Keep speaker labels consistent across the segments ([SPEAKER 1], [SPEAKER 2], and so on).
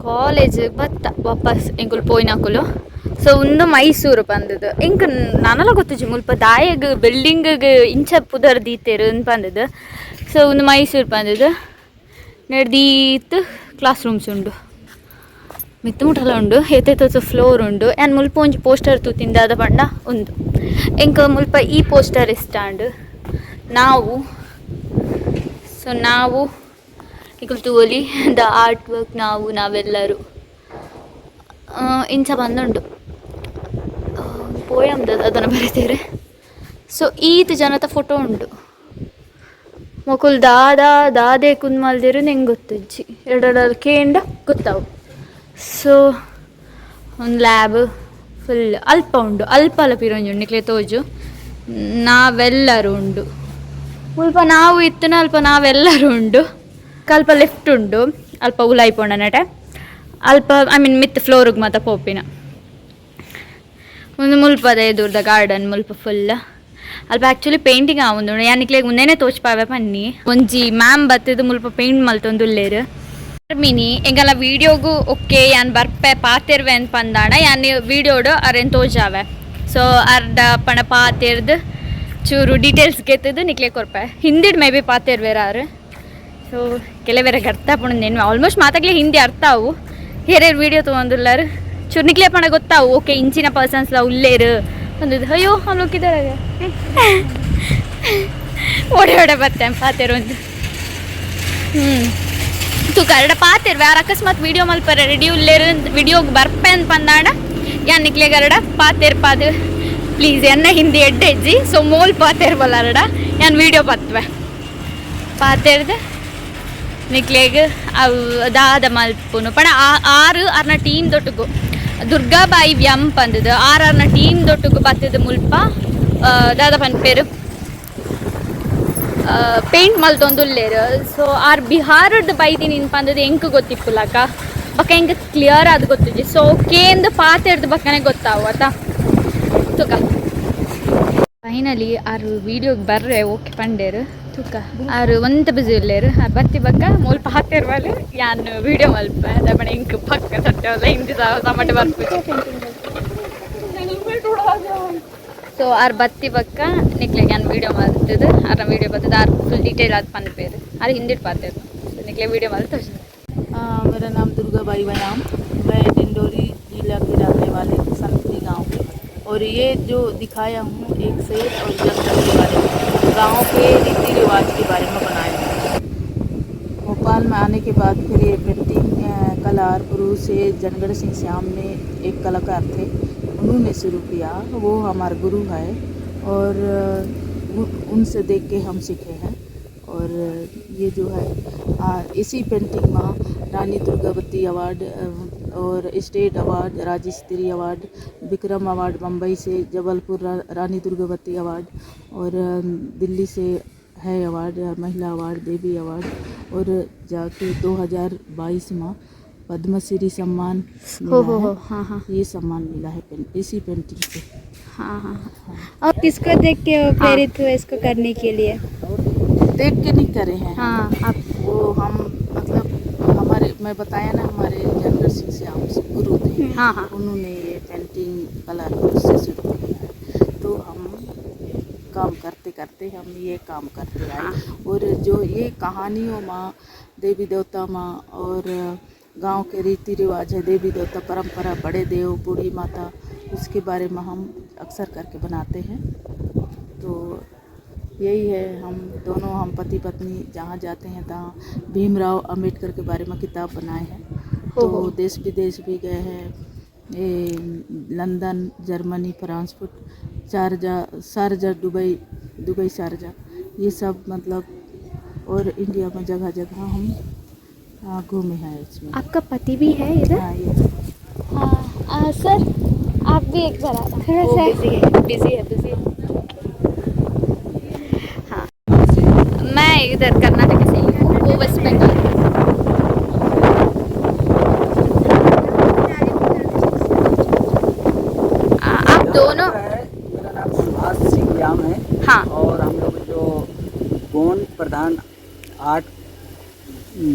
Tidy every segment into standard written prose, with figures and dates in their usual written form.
[SPEAKER 1] College ಬತ್ತ ವಾಪಸ್ ಎಂಕುಲು ಪೋಯ್ನಕುಲು ಸೊ ಉಂದು ಮೈಸೂರು ಬಂದದ್ದು ಎಂಕ್ ನನಲ ಗೊತ್ತುಜಿ ಮುಲ್ಪ ದಾಯಗ್ ಬಿಲ್ಡಿಂಗ್ ಇಂಚ ಪುದರ್ ದೀತೆರು ಪಂದದ್ದು ಸೊ ಒಂದು ಮೈಸೂರು ಬಂದದ್ದು ನಡೆದೀತ್ ಕ್ಲಾಸ್ ರೂಮ್ಸ್ ಉಂಡು ಮಿತ್ತು ಮುಟ್ಟಲ ಉಂಡು ಏತೇತೊಂದು ಫ್ಲೋರ್ ಉಂಡು ಆ್ಯಂಡ್ ಮುಲ್ಪ ಒಂಜಿ ಪೋಸ್ಟರ್ ತೂತಿಂದಾದ ಪಂಡ ಉಂದು ಎಂಕ ಮುಲ್ಪ ಈ ಪೋಸ್ಟರ್ ಇಷ್ಟಾಂಡ್ ನಾವು ಇಕುಲು ತೂವೊಲಿ ದ ಆರ್ಟ್ ವರ್ಕ್ ನಾವೆಲ್ಲರೂ ಇಂಚ ಬಂದುಂಡು ಪೋಯಮ್ದು ಅದನ್ನು ಬರೀತೀರಿ ಸೊ ಈತ್ ಜನತ ಫೋಟೋ ಉಂಡು ಮೊಕುಲ್ ದಾದೆ ಕುಂದ್ಮಲ್ದಿರು ನಂಗೆ ಗೊತ್ತಿಜ್ಜಿ ಎರಡೆರಡು ಕೇಂಡ ಗೊತ್ತಾವು ಸೊ ಒಂದು ಲ್ಯಾಬ್ ಫುಲ್ ಅಲ್ಪ ಉಂಡು ಅಲ್ಪ ಪಿರೊಂಜಿ ಉಂಡು ನಿಕ್ಲೆ ತೋಜು ನಾವೆಲ್ಲರೂ ಉಂಡು ಮುಲ್ಪ ನಾವು ಇತ್ತನ ಅಲ್ಪ ನಾವೆಲ್ಲರೂ ಉಂಡು ಅಲ್ಪ ಲೆಫ್ಟ್ ಉಂಡು ಅಲ್ಪ ಉಲಾಯ್ಪೋಂಡ ನಟೆ ಅಲ್ಪ ಐ ಮೀನ್ ಮಿತ್ ಫ್ಲೋರಿಗೆ ಮಾತ ಪೋಪಿನ ಒಂದು ಮುಲ್ಪದ ಎದುರ್ದ ಗಾರ್ಡನ್ ಮುಲ್ಪ ಫುಲ್ ಅಲ್ಪ ಆ್ಯಕ್ಚುಲಿ ಪೇಂಟಿಂಗ್ ಆವೊಂದು ಯಾನಿಕ್ಲೆಗ್ ಮುಂದೆನೇ ತೋಚ್ಪಾವೆ ಪನ್ನಿ ಒಂಜಿ ಮ್ಯಾಮ್ ಬತ್ತಿದ್ದು ಮುಲ್ಪ ಪೇಂಟ್ ಮಲ್ತೊಂದುಲ್ಲೇರು ಮಿನಿ ಎಂಗಲ್ಲ ವೀಡಿಯೋಗು ಓಕೆ ಯಾನ್ ಬರ್ಪೆ ಪಾತಿರ್ವೆ ಅಂತ ಪಂದಾಣ ಯಾನ್ ವೀಡಿಯೋಡು ಅರೇನು ತೋಜಾವೆ ಸೊ ಅರ್ಧ ಪಣ ಪಾತಿರ್ದು ಚೂರು ಡೀಟೇಲ್ಸ್ ಗೆತ್ತದು ನಿಕ್ಲೆ ಕೊರ್ಪೆ ಹಿಂದಿಡ್ ಮೇ ಬಿ ಪಾತಿರ್ವೇರಾರು ಸೊ ಕೆಲವೇರೆ ಅರ್ಥ ಪಣದೇನು ಆಲ್ಮೋಸ್ಟ್ ಮಾತಾಗ್ಲಿ ಹಿಂದಿ ಅರ್ಥ ಅವು ಹೇರೇರು ವೀಡಿಯೋ ತೊಗೊಂದುಲ್ಲಾರು ಚೂರು ನಿಕ್ಲೆ ಪಣ ಗೊತ್ತಾವು ಓಕೆ ಇಂಚಿನ ಪರ್ಸನ್ಸ್ಲ ಉಲ್ಲೇರು ಒಂದು ಅಯ್ಯೋ ಅವ್ನು ಹೋಗಿದ್ದಾರೆ ಓಡೆ ಬರ್ತೇನೆ ಪಾತೇರು ಒಂದು ತೂಕ ಎರಡ ಪಾತಿರ್ವೆ ಯಾರು ಅಕಸ್ಮಾತ್ ವೀಡಿಯೋ ಮಲ್ಪರ ರೆಡಿ ಉಲ್ಲೇರು ವಿಡಿಯೋಗೆ ಬರ್ಪೆ ಅಂತ ಪಂದಾಡ ಯಾನ್ ನಿಕ್ಲೆಗರಡ ಪಾತಿರ್ಪಾದು ಪ್ಲೀಸ್ ಎನ್ನ ಹಿಂದಿ ಎಡ್ಡೆಜ್ಜಿ ಸೊ ಮೋಲ್ ಪಾತಿರ್ಬಲ್ಲರಡ ಯಾನ್ ವೀಡಿಯೋ ಬತ್ವೆ ಪಾತಿರ್ದು ನಿಕ್ಲೆಗ್ ಅವು ದಾದ ಮಲ್ಪುನು ಪಣ ಆರು ಅರ್ನ ಟೀಮ್ ದೊಟ್ಟುಗು ದುರ್ಗಾಬಾಯಿ ವ್ಯಂಪ್ ಅಂದದು ಆರ್ನ ಟೀಮ್ ದೊಟ್ಟುಗು ಬತ್ತದ ಮುಲ್ಪ ದಾದ ಪನ್ಪೇರು ಪೇಂಟ್ ಮಲ್ತೊಂದುಲ್ಲೇರು ಸೊ ಆರ್ ಬಿಹಾರದ ಬೈದಿ ನಿನ್ಪಂದದು ಎಂಕ್ ಗೊತ್ತಿಪ್ಪುಲಕ ಬಕ್ಕ ಹೆಂಗೆ ಕ್ಲಿಯರ್ ಅದು ಗೊತ್ತಿಜ್ಜಿ ಸೊ ಕೇಂದು ಪಾತೆರ್ದು ಬಕ್ಕನೆ ಗೊತ್ತಾವು ಆತ ತುಕ ಫೈನಲಿ ಆರು ವೀಡಿಯೋಗೆ ಬರ್ರೆ ಓಕೆ ಪಂಡೇರು ತುಕ ಆರು ಒಂತ ಬಿಸಿ ಉಲ್ಲೇರು ಆರು ಬತ್ತಿ ಬಕ್ಕ ಮೂಲ್ ಪಾತಿರ್ವಲು ಯಾನ್ ವೀಡಿಯೋ ಮಲ್ಪ ಅದಪ್ಪಣ ಎಂಕ್ ಪಕ್ಕ ಸಟ್ಟವಲ್ಲ ಹಿಂದಿ ಟಮಾಟೆ ಬರ್ಪು ಸೊ ಆರು ಬತ್ತಿ ಬಕ್ಕ ನಿಕ್ಲೆಗೆ ಯಾನ್ ವೀಡಿಯೋ ಮಲ್ತದು ಆರ್ನ ವೀಡಿಯೋ ಬರ್ತದೆ ಆರು ಫುಲ್ ಡೀಟೇಲ್ ಅದು ಪನ್ಪೇರು ಆರು ಹಿಂದಿಟ್ಟು ಪಾತೇರು ಸೊ ನಿಕ್ಲೆ ವೀಡಿಯೋ ಮಲ್ತು
[SPEAKER 2] मेरा नाम दुर्गाबाई वयाम, मैं डिंडोरी जिला के रहने वाले संतरी गांव के और ये जो दिखाया हूँ एक शेर और जंगल के बारे में गांव के रीति रिवाज के बारे में बनाया हूँ। भोपाल में आने के बाद फिर ये पेंटिंग कलाकार पुरुष से जनगढ़ सिंह श्याम ने एक कलाकार थे उन्होंने शुरू किया, वो हमारे गुरु है और उनसे देख के हम सीखे हैं। और ये जो है इसी पेंटिंग में रानी दुर्गावती अवार्ड और स्टेट अवार्ड, राज्य स्तरीय अवार्ड, विक्रम अवार्ड मुंबई से, जबलपुर रानी दुर्गावती अवार्ड और दिल्ली से है अवार्ड, महिला अवार्ड, देवी अवार्ड और जाके 2022 में पद्मश्री सम्मान मिला है। ये सम्मान मिला है इसी पेंटिंग से।
[SPEAKER 1] हाँ। और किसको देख के प्रेरित हुए इसको करने के लिए?
[SPEAKER 2] देख के नहीं करे हैं
[SPEAKER 1] आप
[SPEAKER 2] वो हम मतलब हमारे मैं बताया ना हमारे जनगढ़ सिंह श्याम से गुरु थे। उन्होंने ये पेंटिंग कला से शुरू किया है तो हम काम करते करते हम ये काम करते आए। और जो ये कहानियों में देवी देवता माँ और गांव के रीति रिवाज है, देवी देवता परंपरा, बड़े देव, बूढ़ी माता, उसके बारे में हम अक्सर करके बनाते हैं। तो यही है हम दोनों हम पति पत्नी जहाँ जाते हैं तहाँ भीमराव अंबेडकर के बारे में किताब बनाए हैं। तो देश विदेश भी गए हैं, London, Germany, Frankfurt, Sharjah, Dubai Sharjah, ये सब मतलब और इंडिया में जगह जगह हम घूमे हैं इसमें।
[SPEAKER 1] आपका पति भी है इधर?
[SPEAKER 2] हाँ ये
[SPEAKER 1] सर आप भी एक बार थोड़ा सा बिजी है हाँ मैं इधर कर्नाटक से हूँ, वो वेस्ट बंगाल। आप दोनों?
[SPEAKER 3] मेरा नाम सुभाष सिंह व्याम है।
[SPEAKER 1] हाँ।
[SPEAKER 3] और हम लोग जो गौण प्रधान आर्ट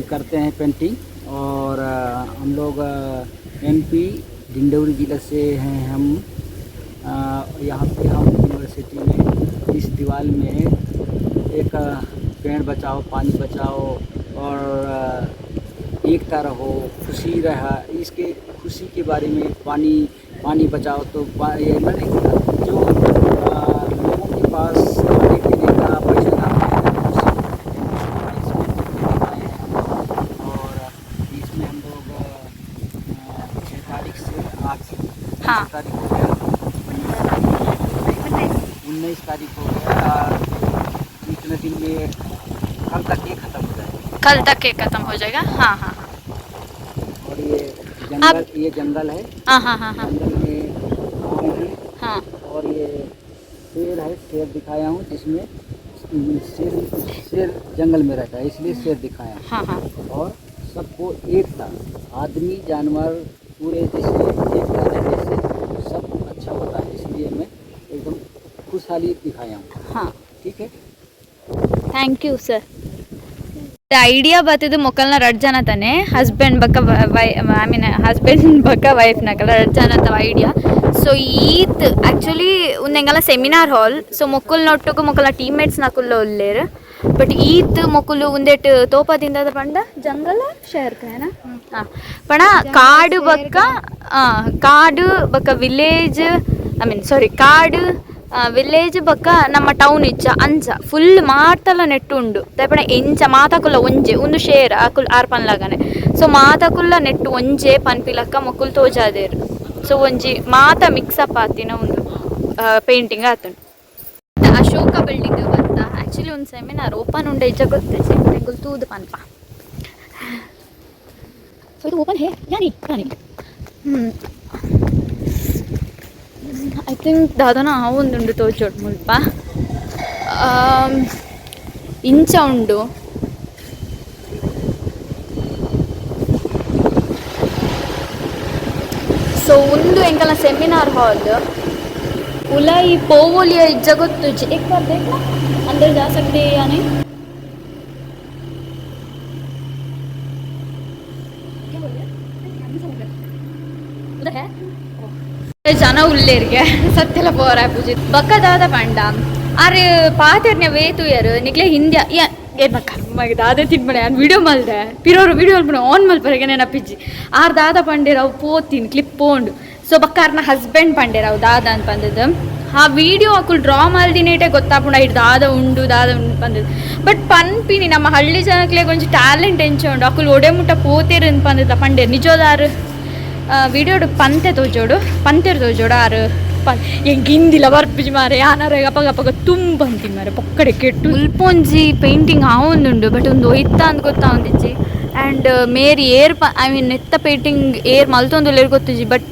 [SPEAKER 3] करते हैं पेंटिंग और हम लोग लोग एमपी डिंडौरी जिला से हैं हम। यहाँ पे हम यूनिवर्सिटी में इस दीवार में एक पेड़ बचाओ पानी बचाओ और एकता रहो खुशी रहा, इसके खुशी के बारे में पानी बचाओ। तो ये मैंने जो लोगों के पास खाने पीने का पैसा ना और इसमें हम लोग 6 तारीख से 8
[SPEAKER 1] हाँ।
[SPEAKER 3] तारीख हो गया, 19 तारीख हो गया। इतने दिन में कल तक ये खत्म हो जाएगा।
[SPEAKER 1] कल तक ये खत्म हो जाएगा। हाँ हाँ हाँ।
[SPEAKER 3] और ये जंगल है।
[SPEAKER 1] हाँ हाँ हाँ हाँ
[SPEAKER 3] जंगल में आम है
[SPEAKER 1] हाँ।
[SPEAKER 3] और ये शेर है, शेर दिखाया हूँ जिसमें शेर जंगल में रहता है इसलिए शेर दिखाया हूँ।
[SPEAKER 1] हाँ हाँ।
[SPEAKER 3] और सबको एकता, आदमी जानवर पूरे जैसे एकता रहने से सब अच्छा होता है, इसलिए मैं एकदम खुशहाली दिखाया हूँ।
[SPEAKER 1] हाँ
[SPEAKER 3] ठीक है,
[SPEAKER 1] ಥ್ಯಾಂಕ್ ಯು ಸರ್. ಐಡಿಯಾ ಬತ್ತಿದ್ದು ಮೊಕ್ಕಲ್ನ ರಡ್ ಜನ ತಾನೆ ಹಸ್ಬೆಂಡ್ ಬಕ್ಕ ಐ ಮೀನ್ ಹಸ್ಬೆಂಡ್ ಬಕ್ಕ ವೈಫ್ನಾಕಲ್ಲ ರಡ್ ಜನ ತವ ಐಡಿಯಾ. ಸೊ ಈತ್ ಆ್ಯಕ್ಚುಲಿ ಉಂದೆಂಗಲ ಸೆಮಿನಾರ್ ಹಾಲ್. ಸೊ ಮೊಕ್ಕಲ್ ನೊಟ್ಟುಗು ಮೊಕ್ಕಲ್ನ ಟೀಮ್ಮೇಟ್ಸ್ ನಾಕುಲ್ಲ ಒಲ್ಲೇರು. ಬಟ್ ಈತ್ ಮೊಕ್ಕಲು ಉಂದೆಟ್ ತೋಪದಿಂದ ಪಂಡ ಜಂಗಲ ಶಹರ್ ಕನ ಹಾಂ ಪಣ ಕಾಡು ಬಕ್ಕ ವಿಲೇಜ್ ಐ ಮೀನ್ ಸಾರಿ ಕಾಡು ವಿಲೇಜ್ ಬಕ್ಕ ನಮ್ಮ ಟೌನ್ ಇಚ್ಚ ಅಂಚ ಫುಲ್ ಮಾತಲ ನೆಟ್ಟು ಉಂಡು ದಯಪಡ ಎಂಚ ಮಾತಕುಲ್ಲ ಒಂಜೆ ಒಂದು ಶೇರ್ ಆಕುಲ್ ಆರ್ ಪನ್ಲಾಗನೆ. ಸೊ ಮಾತಕುಲ್ಲ ನೆಟ್ಟು ಒಂಜೆ ಪನ್ಪಿಲಕ್ಕ ಮೊಕ್ಕುಲ್ ತೋಜಾದೇರು. ಸೊ ಒಂಜಿ ಮಾತ ಮಿಕ್ಸಪ್ ಆತಿನ ಒಂದು ಪೇಂಟಿಂಗ್ ಆತುಂಡು. ಅಶೋಕ ಬಿಲ್ಡಿಂಗ್ ಬಂತ ಆ್ಯಕ್ಚುಲಿ ಒಂದು ಸೆಮಿನಾರ್ ಓಪನ್ ಉಂಡೆ ಇಜ್ಜ ಗೊತ್ತೇಜೆ ಎಂಗುಲ್ ತೂದು ಪನ್ಪ. ಸೊ ಇದು ಓಪನ್ ಹೇ ಯಾನಿ ಐ ಥಿಂಕ್ ದಾದನ ಒಂದುಂಡು ತೋಜೋಡು ಮುಲ್ಪ ಇಂಚ ಉಂಡು. ಸೊ ಒಂದು ಎಂಕಲ್ನ ಸೆಮಿನಾರ್ ಹಾಲ್ ಉಲೈ ಪೋವೋಲಿಯ ಇಜ್ಜ ಗೊತ್ತು एक बार देखो अंदर जा सकते हैं या नहीं. उधर है ಜನ ಉಲ್ಲೇರಿಗೆ ಸತ್ಯಲ ಪೋರ ಪೂಜೆ ಬಕ್ಕ ದಾದ ಪಂಡ ಅರೆ ಪಾತೆರ್ನೆ ವೇತುಯರು ನಿಕ್ಲೆ ಹಿಂದಿ ಏ ಬಕ್ಕ ಮಗ ದಾದ ತಿನ್ಬಣೆ ನಾನು ವಿಡಿಯೋ ಮಲ್ದೆ ಪಿರೋರು ವಿಡಿಯೋ ಮಲ್ಪನೆ ಆನ್ ಮಲ್ಪರೆಗೆ ನೆನಪಿಜ್ಜಿ ಆರು ದಾದ ಪಂಡೇರಾವು ಪೋತೀನಿ ಕ್ಲಿಪ್ ಪೋಂಡು. ಸೊ ಬಕ್ಕ ಅವ್ರನ್ನ ಹಸ್ಬೆಂಡ್ ಪಂಡೇರಾವು ದಾದ ಅಂತ ಬಂದದ್ದು. ಆ ವಿಡಿಯೋ ಅಕ್ಕುಲ್ ಡ್ರಾ ಮಲ್ದಿನೇಟೆ ಗೊತ್ತಾಪುಂಡ ಇಟ್ಟು ದಾದ ಉಂಡು ಬಂದದ್ದು. ಬಟ್ ಪನ್ಪಿನಿ ನಮ್ಮ ಹಳ್ಳಿ ಜನಕ್ಲೆ ಕೊಂಚ ಟ್ಯಾಲೆಂಟ್ ಎಂಚ ಉಂಡು ಅಕ್ಕುಲ್ ಒಡೆ ಮುಟ್ಟ ಪೋತೇರು ಅಂತ ಬಂದದ ಪಂಡೇರು ನಿಜೋದಾರು ವಿಡಿಯೋಡು ಪಂತೆರು ತೋಜೋಡು ಆರು ಎಂಗೆ ಹಿಂದಿಲ ಬರ್ಪಿಜಿ ಮಾರೆ ಯಾನಾರ ಗಪ್ಪ ತುಂಬ ಅಂತೀನಿ ಮಾರೆ ಪೊಕ್ಕಡೆ ಕೆಟ್ಟು ಉಲ್ಪೊಂಜಿ ಪೇಂಟಿಂಗ್ ಆವೊಂದುಂಡು ಬಟ್ ಒಂದು ಒಯ್ತ ಅಂತ ಗೊತ್ತಾ ಒಂದಿಜ್ಜಿ. ಆ್ಯಂಡ್ ಮೇರಿ ಏರ್ ಐ ಮೀನ್ ನೆತ್ತ ಪೇಂಟಿಂಗ್ ಏರ್ ಮಲ್ತೊಂದು ಗೊತ್ತಿಜ್ಜಿ. ಬಟ್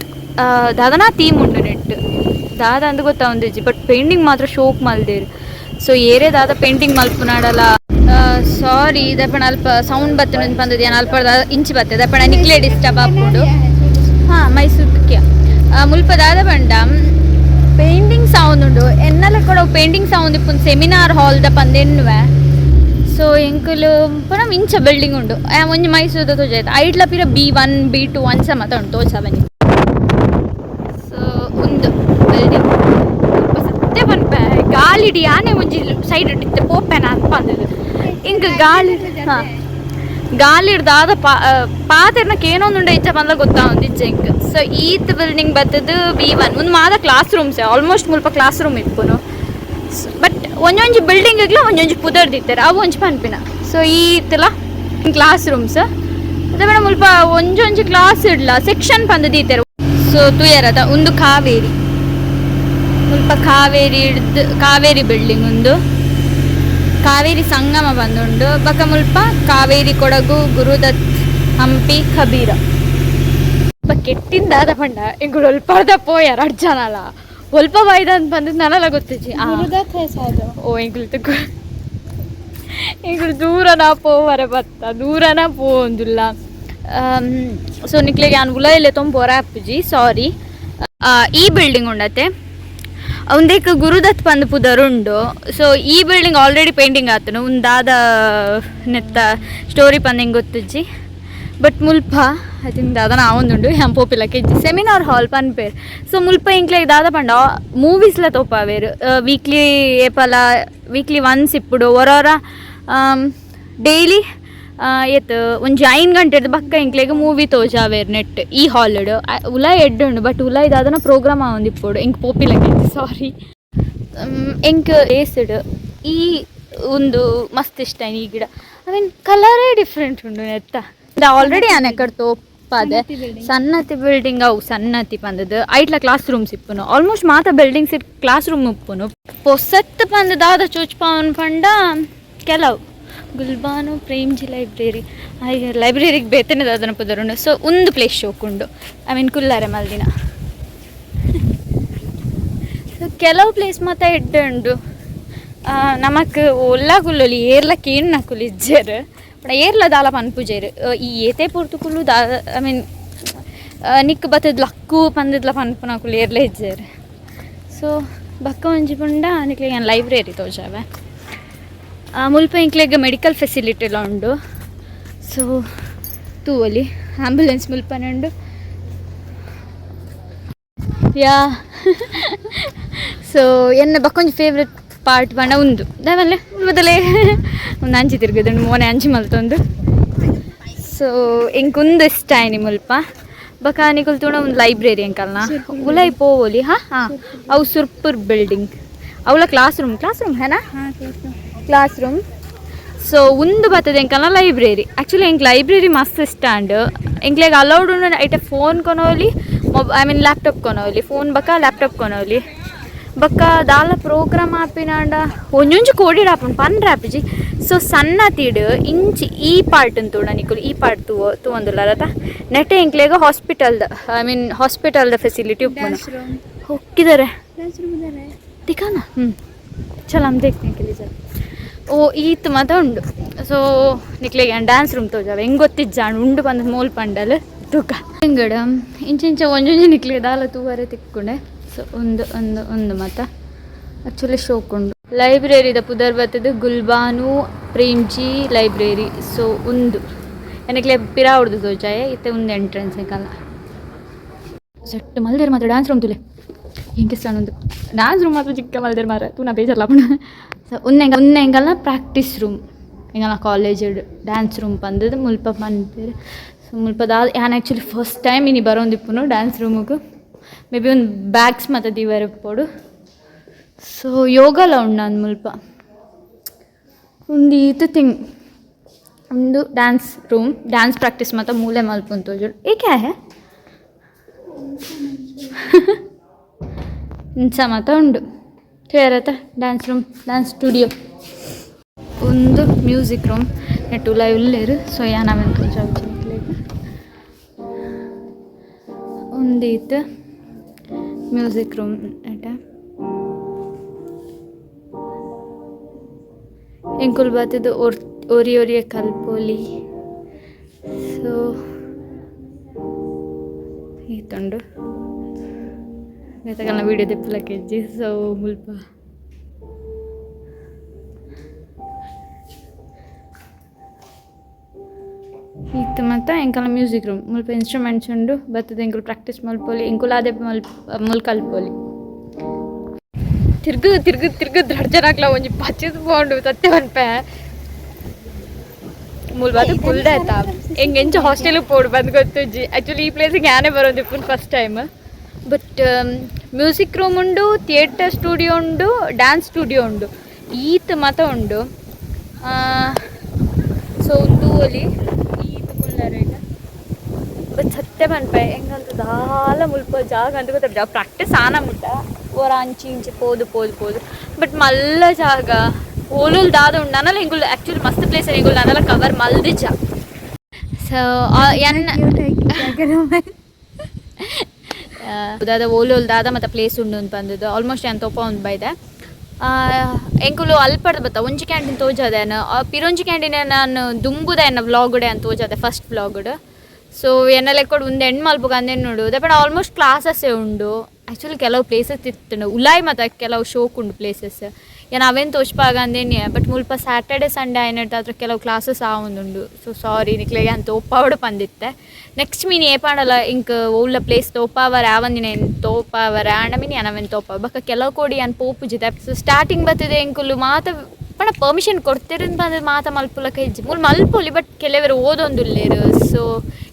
[SPEAKER 1] ದಾದನ ಥೀಮ್ ಉಂಡು ನೆಟ್ ದಾದ ಅಂತ ಗೊತ್ತಾ ಒಂದಿಜ್ಜಿ. ಬಟ್ ಪೇಂಟಿಂಗ್ ಮಾತ್ರ ಶೋಕ್ ಮಲ್ದೇರು. ಸೊ ಏರೇ ದಾದ ಪೇಂಟಿಂಗ್ ಮಲ್ಪುನಾಡಲ್ಲ ಸಾರಿ ದಪ್ಪಣ ಅಲ್ಪ ಸೌಂಡ್ ಬತ್ತನ ಬಂದದ್ದು ಏನು ಅಲ್ಪ ಇಂಚು ಬರ್ತದೆ ದಪ್ಪಣ ನಿಕ್ಲೆ ಡಿಸ್ಟರ್ಬ್ ಆಗ್ಬೋದು. ಹಾಂ ಮೈಸೂರ್ಕ್ಕೆ ಮುಲ್ಪ ದಾದ ಪಂಡ ಪೇಂಟಿಂಗ್ ಸೌಂಡ್ ಉಂಡು ಎನ್ನೆಲ್ಲ ಕೂಡ ಪೇಂಟಿಂಗ್ ಸೌಂಡ್ ಇಪ್ಪು ಸೆಮಿನಾರ್ ಹಾಲ್ದ ಪಂದೆನ್ನುವೆ. ಸೊ ಎಂಕುಲು ಪುನಃ ಇಂಚ ಬಿಲ್ಡಿಂಗ್ ಉಂಡು ಒಂಜಿ ಮೈಸೂರ್ದ ತೋಜಾಯ್ತು ಐಟ್ಲ ಪಿರ B1 B2 ಅಂಚ ಮಾತ ಉಂಟು ತೋಜ ಬನ್ನಿ. ಸೊ ಒಂದು ಬಿಲ್ಡಿಂಗ್ ಸತ್ಯ ಪನ್ಪೆ ಗಾಳಿಡಿ ಆನೆ ಒಂಜಿ ಸೈಡ್ ಇಟ್ಟಿತ್ತೆ ಪೋಪೆನ ಅಂತ ಬಂದದ್ದು ಹಿಂಗೆ ಗಾಳಿ ಹಾಂ ಗಾಳಿ ಹಿಡ್ದಾದ ಪಾತೆರ್ನಕ್ಕೆ ಏನೊಂದುಂಡೆ ಇಚ್ಚ ಬಂದ ಗೊತ್ತಾ ಒಂದು ಇಚ್ಚೆ ಹಿಂಗೆ. ಸೊ ಈತ್ ಬಿಲ್ಡಿಂಗ್ ಬರ್ತದ್ದು B1 ಒಂದು ಮಾದ ಕ್ಲಾಸ್ ರೂಮ್ಸೆ ಆಲ್ಮೋಸ್ಟ್ ಮುಲ್ಪ ಕ್ಲಾಸ್ ರೂಮ್ ಇಪ್ಪುನು. ಬಟ್ ಒಂಜೊಂಜಿ ಬಿಲ್ಡಿಂಗ್ಗಳ ಒಂಜೊಂಜಿ ಪುದರ್ದಿತ್ತಾರೆ ಅವು ಒಂಜಿ ಪನ್ಪಿನ. ಸೊ ಈತಲ ಕ್ಲಾಸ್ ರೂಮ್ಸ್ ಅದೇ ಮೇಡಮ್ ಮುಲ್ಪ ಒಂಜೊಂಜಿ ಕ್ಲಾಸ್ ಇಡ್ಲ ಸೆಕ್ಷನ್ ಪಂದದೀತಾರೆ. ಸೊ ತುಯರದ ಒಂದು ಕಾವೇರಿ ಮುಲ್ಪ ಕಾವೇರಿ ಬಿಲ್ಡಿಂಗ್ ಒಂದು ಕಾವೇರಿ ಸಂಗಮ ಬಂದುಂಡು ಬಕ್ಕ ಮುಲ್ಪ ಕಾವೇರಿ ಕೊಡಗು ಗುರುದತ್ ಹಂಪಿ ಕಬೀರ ಕೆಟ್ಟಿಂದಾದ ಪಂಡ ಇಂಗುಳು ಒಲ್ಪದ ಪೋಯಾರ ಅಡ್ಜನಲ್ಲ ಒಲ್ಪ ಬಾಯ್ದ ಅಂತ ಬಂದದ್ದು ನನಲ್ಲ ಗೊತ್ತಿಜ್ಜಿ ಓ ಇಂಗುಳು ದೂರನ ಪೋವರೆ ಬತ್ತ ದೂರನ ಪೋಂದಿಲ್ಲ. ಸೊ ನಿಕ್ಲೆಗೆ ನಾನು ಉಲ ಇಲ್ಲೇ ತೊಂಬೋರ ಅಪ್ಪುಜಿ ಸಾರಿ. ಈ ಬಿಲ್ಡಿಂಗ್ ಉಂಡತ್ತೆ ಒಂದೇಕ ಗುರುದತ್ ಪಂದ್ ಪುದರುಂಡು. ಸೊ ಈ ಬಿಲ್ಡಿಂಗ್ ಆಲ್ರೆಡಿ ಪೇಂಟಿಂಗ್ ಆತನು ಒಂದಾದ ನೆತ್ತ ಸ್ಟೋರಿ ಪಂದ್ ಹೆಂಗೆ ಗೊತ್ತಿಜ್ಜಿ. ಬಟ್ ಮುಲ್ಪ ಐ ಥಿಂಕ್ ದಾದನ ಆವೊಂದುಂಡು ಹ್ಯಾಂ ಪೋಪಿಲ ಕೆಜ್ಜಿ ಸೆಮಿನಾರ್ ಹಾಲ್ ಪನ್ಪೇರ್ ಸೊ ಮುಲ್ಪ ಇಂಕ್ಲೆಗ್ ದಾದ ಪಂಡ ಮೂವೀಸ್ಲ ತೋಪಾವೇರು ವೀಕ್ಲಿ ಏಪಲ ವೀಕ್ಲಿ ಒನ್ಸ್ ಇಪ್ಪುಡು ಒರೊರ ಡೈಲಿ ಎತ್ ಒಂಜಿ 5 ಗಂಟೆದ ಬಕ್ಕ ಇಂಕ್ಲೆಗ್ ಮೂವಿ ತೋಜಾವೇರು ನೆಟ್ ಈ ಹಾಲಿಡ್ ಉಲಾಯ್ ಎಡ್ಡುಂಡು ಬಟ್ ಉಲಾಯ್ ದಾದನ ಪ್ರೋಗ್ರಾಮ್ ಆವೊಂದಿಪ್ಪುಡು ಇಂಕ್ ಪೋಪಿಲ ಕೆಜ್ಜಿ ಸಾರಿ ಎಂಕ್ ಏಸ್ಡ್ ಈ ಒಂದು ಮಸ್ತ್ ಇಷ್ಟ ಈ ಗಿಡ ಐ ಮೀನ್ ಕಲರೇ ಡಿಫ್ರೆಂಟ್ ಉಂಡು ನೆತ್ತ ಆಲ್ರೆಡಿ ಆನೆಕಡ್ ತೋಪಾದೆ ಸನ್ನತಿ ಬಿಲ್ಡಿಂಗ್ ಅವು ಸನ್ನತಿ ಪಂದದು ಐಟ್ಲ ಕ್ಲಾಸ್ ರೂಮ್ಸ್ ಇಪ್ಪುನು ಆಲ್ಮೋಸ್ಟ್ ಮಾತ ಬಿಲ್ಡಿಂಗ್ಸ್ ಕ್ಲಾಸ್ ರೂಮ್ ಇಪ್ಪುನು ಪೊಸತ್ ಪಂದ ದಾದ ಚೂಚ್ಪಾವನ್ ಪಂಡ ಕೆಲವು ಗುಲ್ಬಾನು ಪ್ರೇಮ್ಜಿ ಲೈಬ್ರರಿ ಲೈಬ್ರರಿಗೆ ಬೇತನೆ ದಾದನ ಪುದರುಂಡು ಸೊ ಒಂದು ಪ್ಲೇಸ್ ಶೋಕುಂಡು ಐ ಮೀನ್ ಕುಲ್ಲಾರೆ ಮಲ್ದಿನ ಸೊ ಕೆಲವು ಪ್ಲೇಸ್ ಮಾತ ಎಡ್ಡುಂಡು ನಮಕ್ ಒಲ್ಲ ಕುಲ್ಲೊಲಿ ಏರ್ಲ ಕೇಣ್ಣ ಕುಲಿಜ್ಜರ್ ಬಟ್ ಏರ್ಲ ದಾಲ ಪನ್ಪುಜೇರು ಈ ಏತೆ ಪೊರ್ತು ಕುಲ್ಲು ದಾ ಐ ಮೀನ್ ನಿಕ್ ಬತ್ತದ ಲಕ್ಕು ಪಂದದ್ಲ ಪನ್ಪುನ ಕುಲ್ಲು ಏರ್ಲ ಇಜ್ಜರ್ ಸೊ ಬಕ್ಕ ಒಂಜಿ ಪುಂಡ ನಿಕ್ಲೆಗ್ ಏನು ಲೈಬ್ರರಿ ತೋಜಾವೆ ಮುಲ್ಪ ಇಂಕ್ಲೆಗ್ ಮೆಡಿಕಲ್ ಫೆಸಿಲಿಟಿ ಎಲ್ಲ ಉಂಡು ಸೊ ತೂವಲಿ ಆಂಬ್ಯುಲೆನ್ಸ್ ಮುಲ್ಪನೆ ಉಂಡು ಯಾ ಸೊ ಎನ್ನ ಬಕ್ಕೊಂಜಿ ಫೇವ್ರೆಟ್ ಪಾರ್ಟ್ ಪಂಡ ಉಂದು ದಾವಲ್ಲೇ ಮೊದಲೇ ಒಂದು ಅಂಚಿ ತಿರುಗುದುಂಡು ಮೋನೆ ಅಂಚಿ ಮಲ್ತೊಂದು ಸೊ ಎಂಕೊಂದು ಇಷ್ಟ ಆಯ್ನಿ ಮುಲ್ಪ ಬಕಾನಿ ಕುಲ್ತುಂಡ ಒಂದು ಲೈಬ್ರರಿ ಎಂಕಲ್ನ ಉಲೈ ಪೋವೋಲಿ ಹಾಂ ಅವು ಸುರ್ಪುರ್ ಬಿಲ್ಡಿಂಗ್ ಅವಳ ಕ್ಲಾಸ್ ರೂಮ್ ಹೇನಾ ಕ್ಲಾಸ್ ರೂಮ್ ಸೊ ಒಂದು ಬರ್ತದೆ ಎಂಕಲ್ನ ಲೈಬ್ರರಿ ಆ್ಯಕ್ಚುಲಿ ಎಂಕ್ ಲೈಬ್ರರಿ ಮಸ್ತ್ ಇಷ್ಟ ಅಂಡ್ ಎಂಕ್ಲೆಗ್ ಅಲೌಡ್ ಉಂಡು ಐಟ ಫೋನ್ ಕೊನೋಲಿ ಐ ಮೀನ್ ಲ್ಯಾಪ್ಟಾಪ್ ಕೊನೋಲಿ ಫೋನ್ ಬಕ್ಕ ಲ್ಯಾಪ್ಟಾಪ್ ಕೊನೋಲಿ ಬಕ್ಕ ದಾಲ ಪ್ರೋಗ್ರಾಮ್ ಆಪಿನಾಂಡ ಒಂಜೊಂಜಿ ಕೋಡಿಡಾಪುಂಡು ಪಂಡ್ರೆ ಆಪಿಜಿ ಸೊ ಸಣ್ಣ ತೀಡು ಇಂಚಿ ಈ ಪಾರ್ಟ್ ಅಂತೂಡ ನಿಕುಲು ಈ ಪಾರ್ಟ್ ತೂವೊಂದುಲ್ಲರತ ನೆಟ್ಟೆ ಎಂಕ್ಲೆಗ ಹಾಸ್ಪಿಟಲ್ದ ಐ ಮೀನ್ ಹಾಸ್ಪಿಟಲ್ದ ಫೆಸಿಲಿಟಿ ಉಪ್ಪುನ ಹೊಕ್ಕಿದ್ದಾರೆ ದಿಖಾನ ಚಲಮ್ ದೇಖ್ತೀನಿ ಕೆಲಿ ಸರ್ ಓ ಈತ್ ಮಾತ ಉಂಡು ಸೊ ನಿಕ್ಲೆಗೆ ಡ್ಯಾನ್ಸ್ ರೂಮ್ ತೋಜಾವೆ ಹೆಂಗೆ ಗೊತ್ತಿಜ್ಜಾಂಡು ಉಂಡು ಬಂದ ಮೂಲ್ ಪಂಡಲ್ ತೂಕ ಹೆಂಗಡ ಇಂಚಿಂಚ ಒಂಜೊಂಜಿ ನಿಕ್ಲೆಗೆ ದಾಲ ತೂವರೆ ತಿಕ್ಕೊಂಡೆ ಸೊ ಒಂದು ಮಾತ ಆ್ಯಕ್ಚುಲಿ ಶೋಕುಂಡು ಲೈಬ್ರರಿದ ಪುದರ್ ಬರ್ತದೆ ಗುಲ್ಬಾನು ಪ್ರೇಮ್ಜಿ ಲೈಬ್ರರಿ ಸೊ ಒಂದು ಏನಕ್ಕೆ ಪಿರಾ ಹೊಡ್ದು ತೋಜಾಯ ಇತ್ತೆ ಒಂದು ಎಂಟ್ರೆನ್ಸ್ ಕಾಲ ಸೆಟ್ ಮಲ್ದೇರು ಮಾತ್ರ ಡ್ಯಾನ್ಸ್ ರೂಮ್ ತುಲೆ ಹೆಂಗೆ ಇಷ್ಟ ಒಂದು ಡ್ಯಾನ್ಸ್ ರೂಮ್ ಮಾತ್ರ ಚಿಕ್ಕ ಮಲ್ದೇರು ಮಾರ ತೂ ನಾ ಬೇಜಾರಲ್ಲ ಸೊ ಉನ್ನೆ ಹೆಂಗಲ್ಲ ಪ್ರಾಕ್ಟೀಸ್ ರೂಮ್ ಹಿಂಗಲ್ಲ ಕಾಲೇಜ್ ಡ್ಯಾನ್ಸ್ ರೂಮ್ ಬಂದದ್ದು ಮುಲ್ಪ ಬಂದಿರು ಸೊ ಮುಲ್ಪದ ಯಾನ್ ಆ್ಯಕ್ಚುಲಿ ಫಸ್ಟ್ ಟೈಮ್ ಇನಿ ಬರೋಂದಿಪ್ಪುನು ಡ್ಯಾನ್ಸ್ ರೂಮಿಗೆ ಮೇ ಬಿ ಒಂದು ಬ್ಯಾಗ್ಸ್ ಮತ್ತು ದಿವರ ಪೋಡು ಸೊ ಯೋಗಲ ಉಂಡು ನಾನು ಮುಲ್ಪ ಒಂದು ಈತು ತಿಂಗ್ ಒಂದು ಡ್ಯಾನ್ಸ್ ರೂಮ್ ಡ್ಯಾನ್ಸ್ ಪ್ರಾಕ್ಟೀಸ್ ಮತ್ತು ಮೂಲೆ ಮಲ್ಪುನ್ ತೋಜುಡು ಏಕೆ ಹೇ ಇಂಚ ಮಾತ ಉಂಡು ಸೇರತ್ತ ಡ್ಯಾನ್ಸ್ ರೂಮ್ ಡ್ಯಾನ್ಸ್ ಸ್ಟುಡಿಯೋ ಒಂದು ಮ್ಯೂಸಿಕ್ ರೂಮ್ ನೆಟ್ಟು ಲೈವ್ ಇಲ್ಲೇರು ಸೊ ಯಾನವೆಂತ ತೋಜಾವು ಒಂದೀತು ಮ್ಯೂಸಿಕ್ ರೂಮ್ ಆಟ ಎಂಕುಲ್ ಬಾತಿದ್ದು ಒರಿಯ ಕಲ್ಪೋಲಿ ಸೊ ಈತುಂಡು ಗತಕಲ್ನ ವೀಡಿಯೋ ದಿಪ್ಪಲ ಕೆಜ್ಜಿ ಸೊ ಮುಲ್ಪ ಈತು ಮತ್ತು ಎಂಕಲ್ನ ಮ್ಯೂಸಿಕ್ ರೂಮ್ ಮುಲ್ಪ ಇನ್ಸ್ಟ್ರೂಮೆಂಟ್ಸ್ ಉಂಡು ಬರ್ತದೆ ಎಂಕುಲು ಪ್ರಾಕ್ಟೀಸ್ ಮಲ್ಪೋಲಿ ಎಂಕುಲು ಅದೇ ಮುಲ್ ಕಲ್ಪೋಲಿ ತಿರ್ಗು ದಡ್ಜನಾಕ್ಲ ಒಂಜಿ ಪಚ್ಚಿದ್ ಪೋಂಡು ತತ್ತೆ ಬನ್ಪೆ ಮುಲ್ ಬಾತು ಕುಲ್ದ ಆಯ್ತಾ ಹೆಂಗೆ ಎಂಚ ಹಾಸ್ಟೆಲಿಗೆ ಪೋಡು ಬಂದು ಗೊತ್ತುಜ್ಜಿ ಆ್ಯಕ್ಚುಲಿ ಈ ಪ್ಲೇಸಿಗೆ ಯಾನೇ ಬರೋದಿಪ್ಪು first time but music room ಉಂಡು ಥಿಯೇಟರ್ ಸ್ಟುಡಿಯೋ ಉಂಡು ಡ್ಯಾನ್ಸ್ ಸ್ಟುಡಿಯೋ ಉಂಡು ಈತ್ ಮಾತ ಉಂಡು ಸೊ ತೂವಲಿ ಈತ್ ಕುಲ್ಲರೇಟ ಬಟ್ ಸತ್ಯ ಬನ್ಪೆ ಹೆಂಗಂತ ದಾಲ ಮುಲ್ಪ ಜಾಗ ಅಂತ ಗೊತ್ತಾಗ ಜಾಗ ಪ್ರಾಕ್ಟೀಸ್ ಆನ ಮುಟ್ಟ ಓರ ಅಂಚಿ ಇಂಚಿ ಪೋದು ಬಟ್ ಮಲ್ಲ ಜಾಗ ಓಲುಲ್ ದಾದ ಉಂಡು ನನ್ನಲ್ಲ ಹಿಂಗುಲ್ ಆ್ಯಕ್ಚುಲಿ ಮಸ್ತ್ ಪ್ಲೇಸ್ ಹಿಂಗುಲ್ ನನ್ನಲ್ಲ ಕವರ್ ಮಲ್ದಿಜ ಸೊ ದಾದ ಓಲೋಲ್ ದಾದ ಮತ್ತು ಪ್ಲೇಸ್ ಉಂಡು ಅಂತ ಬಂದದ್ದು ಆಲ್ಮೋಸ್ಟ್ ಏನು ತೋಪ ಒಂದು ಬೈದೆ ಎಂಕುಲು ಅಲ್ಪಡ್ದು ಬತ್ತ ಒಂಜಿ ಕ್ಯಾಂಟೀನ್ ತೋಜದೇನು ಪಿರೊಂಜಿ ಕ್ಯಾಂಟೀನ್ ನಾನು ದುಂಬುದ ಎನ್ನ ವ್ಲಾಗುಡೆ ಅಂತ ತೋಜದೆ ಫಸ್ಟ್ ವ್ಲಾಗುಡು ಸೊ ಎನ್ನ ಲೆಕ್ಕೊಡು ಒಂದು ಹೆಣ್ಣು ಮಲ್ಪಗೆ ಅಂದೇನು ನೋಡು ಬಟ್ ಆಲ್ಮೋಸ್ಟ್ ಕ್ಲಾಸಸ್ಸೇ ಉಂಡು ಆ್ಯಕ್ಚುಲಿ ಕೆಲವು ಪ್ಲೇಸಸ್ ಇತ್ತು ಉಲಾಯ್ ಮತ್ತು ಕೆಲವು ಶೋಕ್ ಉಂಡು ಪ್ಲೇಸಸ್ ఇక నవ్వేం తోచిపాగందేని బట్ ముಲ್ಪ సాటర్డే ಸಂಡೇ అయినట్టు అത്ര ಕೆಲವು ಕ್ಲಾಸಸ್ ಆವೊಂದುಂಡು ಸೊ ಸಾರಿ ನಿಕ್ಲೆಗೆ ಅಂತ ತೋಪಾವಡು ಪಂದಿತ್ತೆ ನೆಕ್ಸ್ಟ್ ಮೀನು ಏ ಪಾಡಲ್ಲ ಇಂಕ ಒಳ್ಳ ಪ್ಲೇಸ್ ತೋಪಾವರ ಆವಂದಿನ ತೋಪಾವರ ಆಂಡ ಮೀನು ಅನವೆನ್ ತೋಪಾವ ಬಕ್ಕ ಕೆಲವು ಕೋಡಿ ಅನ್ ಪೋಪುಜಿದೆ ಸೊ ಸ್ಟಾರ್ಟಿಂಗ್ ಬರ್ತದೆ ಇಂಕುಲು ಮಾತ ಪಣ ಪರ್ಮಿಷನ್ ಕೊಡ್ತಿರಂತ ಬಂದ್ರೆ ಮಾತ ಮಲ್ಪುಲಕ ಹೆಜ್ಜೆ ಮುಲ್ ಮಲ್ಪೊಲಿ ಬಟ್ ಕೆಲವರು ಓದೊಂದುಲ್ಲೇರು ಸೊ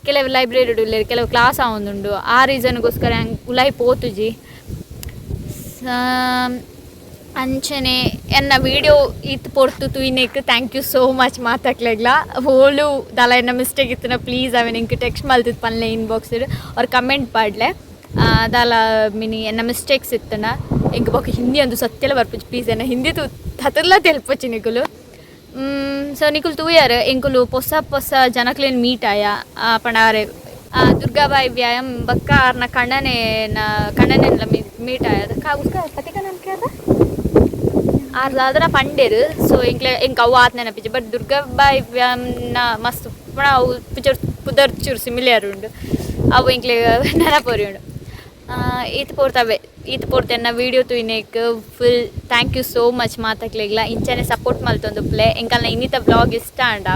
[SPEAKER 1] ಕೆಲವು ಲೈಬ್ರರಿ ಉಲ್ಲೇರು ಕೆಲವು ಕ್ಲಾಸ್ ಆವೊಂದುಂಡು ಆ ರೀಸನ್ಗೋಸ್ಕರ ಉಲಾಯಿ ಪೋತುಜಿ ಅಂಚನೆ ಎನ್ನ ವಿಡಿಯೋ ಇತ್ತು ಪೊರ್ತು ತುಯಿನೇಕ್ ಥ್ಯಾಂಕ್ ಯು ಸೋ ಮಚ್ ಮಾತಾಕ್ಲೆಗ್ಲ ಹೋಳು ದಾಲ ಎನ್ನ ಮಿಸ್ಟೇಕ್ ಇತ್ತನ ಪ್ಲೀಸ್ ಅವೆ ನಿಂಗೆ ಟೆಕ್ಸ್ಟ್ ಮಲ್ತಿದ್ದು ಪನ್ಲೆ ಇನ್ಬಾಕ್ಸ್ ಅವ್ರು ಕಮೆಂಟ್ ಪಾಡ್ಲೆ ದಾಲ ಮಿನಿ ಎನ್ನ ಮಿಸ್ಟೇಕ್ಸ್ ಇತ್ತನ ಇಂಕ ಬಾಕಿ ಹಿಂದಿ ಅಂದು ಸತ್ಯಲ ಬರ್ಪುಜಿ ಪ್ಲೀಸ್ ಎನ್ನ ಹಿಂದಿ ತು ಹತ್ತರ್ಲ ತೆಲ್ಪಚ್ಚಿ ನಿಕುಲು ಸೊ ನಿಕುಲು ತೂಯಾರು ಇಂಕುಲು ಪೊಸ ಪೊಸ ಜನಕ್ಲೇನು ಮೀಟ್ ಆಯ ಪಣಾರೆ दुर्गाबाई व्यायाम बक्का आरना कಣ್ಣने मीट आया था उसका पति का नाम क्या था आर दादरा पंडेर सो इंक अव आत नेनपिचे बट दुर्गाबाई व्यायाम ना मस्त पण अव पिक्चर पुदर चूर सिमिलर उंडु अव इंक्ले नेनपोरी उंडु ಈತ ಪೋರ್ತೆನ್ನ ವಿಡಿಯೋ ತುಯಿನೇಕ್ full thank you so much ಮಾತಾಕ್ಲೆಗ್ಲ ಇಂಚನೆ ಸಪೋರ್ಟ್ ಮಲ್ತೊಂದು ಪ್ಲೇ ಎಂಕಲ್ನ ಇನ್ನಿತ ವ್ಲಾಗ್ ಇಷ್ಟ ಅಂಡ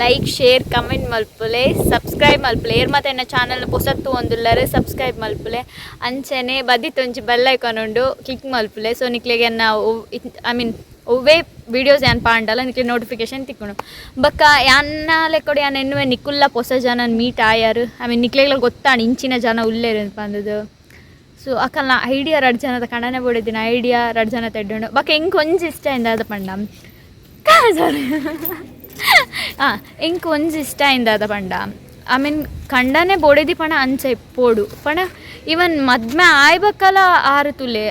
[SPEAKER 1] ಲೈಕ್ ಶೇರ್ ಕಮೆಂಟ್ ಮಲ್ಪುಲೆ ಸಬ್ಸ್ಕ್ರೈಬ್ ಮಲ್ಪುಲೆ ಏರ್ ಮತ್ತೆ ಎನ್ನ ಚಾನಲ್ ಹೊಸತ್ತು ಒಂದುಲ್ಲರೆ ಸಬ್ಸ್ಕ್ರೈಬ್ ಮಲ್ಪುಲೆ ಅಂಚನೆ ಬದಿತ್ತೊಂಜಿ ಬೆಲ್ ಐಕಾನ್ ಉಂಡು ಕ್ಲಿಕ್ ಮಲ್ಪುಲೆ ಸೊ ನಿಕ್ಲೆಗೆ ಐ ಮೀನ್ ಒವ್ವೇ ವೀಡಿಯೋಸ್ ಯಾನ್ ಪಾಂಡಲ್ಲ ನಿಕ್ಲೆ ನೋಟಿಫಿಕೇಶನ್ ತಿಕ್ಕುನು ಬಕ್ಕ ಯಾನ್ನ ಲೆಕ್ಕೊಡಿ ಯಾನ್ ಎನ್ನುವೆ ನಿಕ್ಕುಲ್ಲ ಹೊಸ ಜನ ಮೀಟ್ ಆಯಾರು ಐ ಮೀನ್ ನಿಕ್ಲೆಗ್ಲ ಗೊತ್ತಾಣ ಇಂಚಿನ ಜನ ಉಲ್ಲೇರು ಅಂತ ಬಂದದು ಸೊ ಅಕ್ಕಲ್ನ ಐಡಿಯಾ 2 ಜನದ ಕಣ್ಣನೆ ಬೋಡಿದ್ದೀನಿ ಐಡಿಯಾ 2 ಜನ ತೆಡ್ಡು ಬಕ್ಕ ಹೆಂಗೆ ಕೊಂಚ ಇಷ್ಟ ಇಂದ ಅದು ಪಂಡ ಸಾರಿ ఇంక కొంచెం ఇష్ట అయింది అద పండ ఐ మీన్ ಕಂಡನೆ ಬೋಡಿದಿ ಪಣ ಅಂಚ ಇಪ್ಪೋಡು ಪಣ ಇವನ್ ಮದ್ಮೆ ಆಯ್ಬೇಕಲ್ಲ ಆರು ತುಲೆ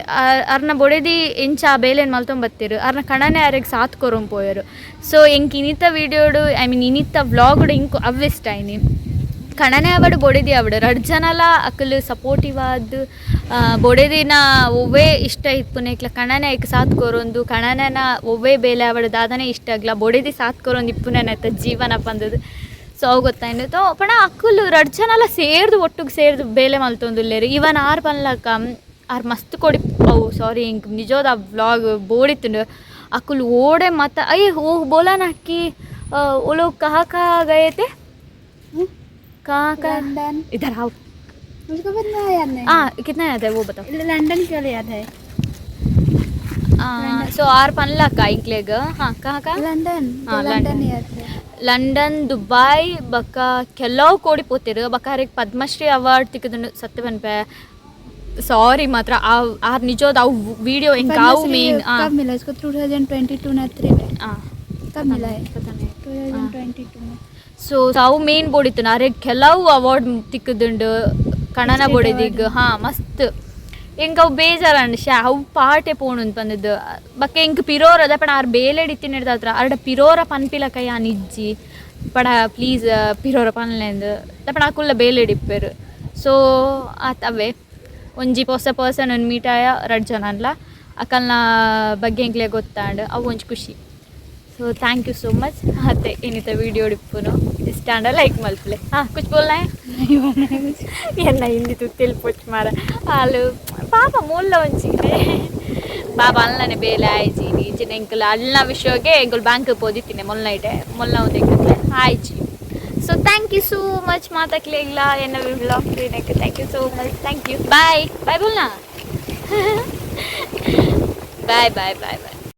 [SPEAKER 1] ಅರ್ನ ಬೊಡೆದಿ ಇಂಚ ಆ ಬೇಲೇನು ಮಲ್ತೊಂಬತ್ತಿರು ಅರ್ನ ಕಣ್ಣನೆ ಯಾರಿಗೆ ಸಾತ್ ಕೊರೊಂಪೋಯರು ಸೊ ಇಂಕ್ ಇನಿತ ವೀಡಿಯೋಡು ಐ ಮೀನ್ ಇನಿತ ವ್ಲಾಗ್ಡು ಇಂಕು ಅವಿಷ್ಟ ಐನಿ ಕಣ್ಣನೆ ಅವಡು ಬೊಡೆದಿ ಅವಡು 2 ಜನಲ ಅಕ್ಕಲು ಸಪೋರ್ಟಿವ್ ಆದ್ದು ಬೊಡೆದಿನ ಒವ್ವೇ ಇಷ್ಟ ಇಪ್ಪುನೆ ಇಕ್ಲ ಕಣ್ಣನೆ ಐಕ್ ಸಾತ್ ಕೊರೊಂದು ಕಣ್ಣನೆನ ಒವ್ವೇ ಬೇಲೆ ಅವಡು ದಾದನೆ ಇಷ್ಟ ಆಗ್ಲ ಬೊಡೆದಿ ಸಾತ್ ಕೊರೊಂದು ಇಪ್ಪುನೆನತ್ತ ಜೀವನ ಪಂದದು ಸೊ ಅವು ಗೊತ್ತಾಯ್ತು ಪಣ ಅಕ್ಕಲು 2 ಜನಲ ಸೇರ್ದು ಒಟ್ಟಿಗೆ ಸೇರ್ದು ಬೇಲೆ ಮಲ್ತೊಂದುಲ್ಲೇರು ಇವನ್ ಆರು ಪನ್ಲಕ್ಕ ಆರು ಮಸ್ತ್ ಕೊಡಿ ಅವು ಸಾರಿ ಇಂಕ್ ನಿಜವಾದ ಆ ವ್ಲಾಗ್ ಬೋಡಿತ್ತು ಅಕ್ಕಲು ಓಡೆ ಮತ್ತ ಅಯ್ಯ ಹೋಗಿ ಬೋಲಾನ ಅಕ್ಕಿ ಓ ಕಹಾ ಕಹಾ ಗಯೆ थे कहाँ का
[SPEAKER 2] लंदन
[SPEAKER 1] इधर आओ
[SPEAKER 2] मुझको कितना याद नहीं
[SPEAKER 1] कितना याद है वो बताओ
[SPEAKER 2] लंदन क्या याद है
[SPEAKER 1] सो आर पनला का इंक्लेग हाँ कहाँ का
[SPEAKER 2] लंदन
[SPEAKER 1] लंदन
[SPEAKER 2] याद है
[SPEAKER 1] ಲಂಡನ್ ದುಬಾಯ್ ಬಕ್ಕ ಕೆಲವು ಕೋಡಿ ಪೋತಿರು ಬಕ್ಕ ಅವ್ರಿಗೆ ಪದ್ಮಶ್ರೀ ಅವಾರ್ಡ್ ತಿಕ್ಕದು ಸತ್ಯ ಬನ್ಪೆ ಸಾರಿ ಮಾತ್ರ ಆ ನಿಜವಾದ ಅವು ವಿಡಿಯೋ ಹಿಂಗೆ ಅವು ಮೇನ್
[SPEAKER 2] कब मिला इसको 2022 ना 3 में कब मिला है
[SPEAKER 1] पता नहीं
[SPEAKER 2] 2022 में
[SPEAKER 1] ಸೊ ಅವು ಮೇನ್ ಬೋಡಿತ್ತು ಅವ್ರಿಗೆ ಕೆಲವು ಅವಾರ್ಡ್ ತಿಕ್ಕದುಂಡು ಕಣನ ಬೋಡಿದೀಗ ಹಾಂ ಮಸ್ತ್ ಹೆಂಗೆ ಅವು ಬೇಜಾರಂಡು ಅವು ಪಾಟೆ ಪೋಣು ಅಂತ ಬಂದದ್ದು ಬಕ್ಕ ಹೆಂಗೆ ಪಿರೋರ್ ಅದ ಪಣ ಆರು ಬೇಲೆಡಿತ್ತಿ ಹಿಡ್ದತ್ರ ಅರ್ಡ ಪಿರೋರ ಪನ್ಪಿಲ ಕೈ ಆ ನಿಜ್ಜಿ ಪಡ ಪ್ಲೀಸ್ ಪಿರೋರ ಪನ್ಲೆಂದು ಪಣ ಅಕ್ಕುಲ್ಲ ಬೇಲೆಡಿಪ್ಪೇರು ಸೊ ಅವೇ ಒಂಜಿ ಹೊಸ ಪರ್ಸನ್ ಒಂದು ಮೀಟ್ ಆಯ 2 ಜನ ಅಲ್ಲ ಅಕ್ಕಲ್ನ ಬಗ್ಗೆ ಹೆಂಗ್ಲೆ ಗೊತ್ತಾಂಡು ಅವು ಒಂಜಿ ಖುಷಿ so thank you so much ಮತ್ತೆ ಇನ್ನಿತ ವಿಡಿಯೋ ಡಿಪ್ಪುನು ಇಷ್ಟ ಅಂಡ ಲೈಕ್ ಮಲ್ಪಲೆ ಕುछ बोलना है ಎನ್ನ ಹಿಂದಿ ತುತ್ತಿಲ್ ಪೊಚ್ ಮಾರ ಹಾಲು ಪಾಪ ಮೂಲ ಒಂಚಿಗೆ ಪಾಪ ಅಲ್ಲನೆ ಬೇಲೆ ಆಯ್ಚಿ ನೀಚಿನ ಎಂಕಲ್ ಅಲ್ಲ ವಿಷಯಕ್ಕೆ ಎಂಕಲ್ ಬ್ಯಾಂಕ್ ಪೋದಿತ್ತಿನೆ ಮೊಲ್ನೈಟೆ ಮೊಲ್ನ ಒಂದು ಎಂಕಲ್ ಆಯ್ಚಿ so thank you so much ಮಾತಾಕ್ಲಿಲ್ಲ ಎನ್ನ ವ್ಲಾಗ್ ಕ್ಲೀನಕ್ಕೆ thank you so much thank you bye bye ಬೋಲ್ನಾ ಬಾಯ್ ಬಾಯ್ ಬಾಯ್ ಬಾಯ್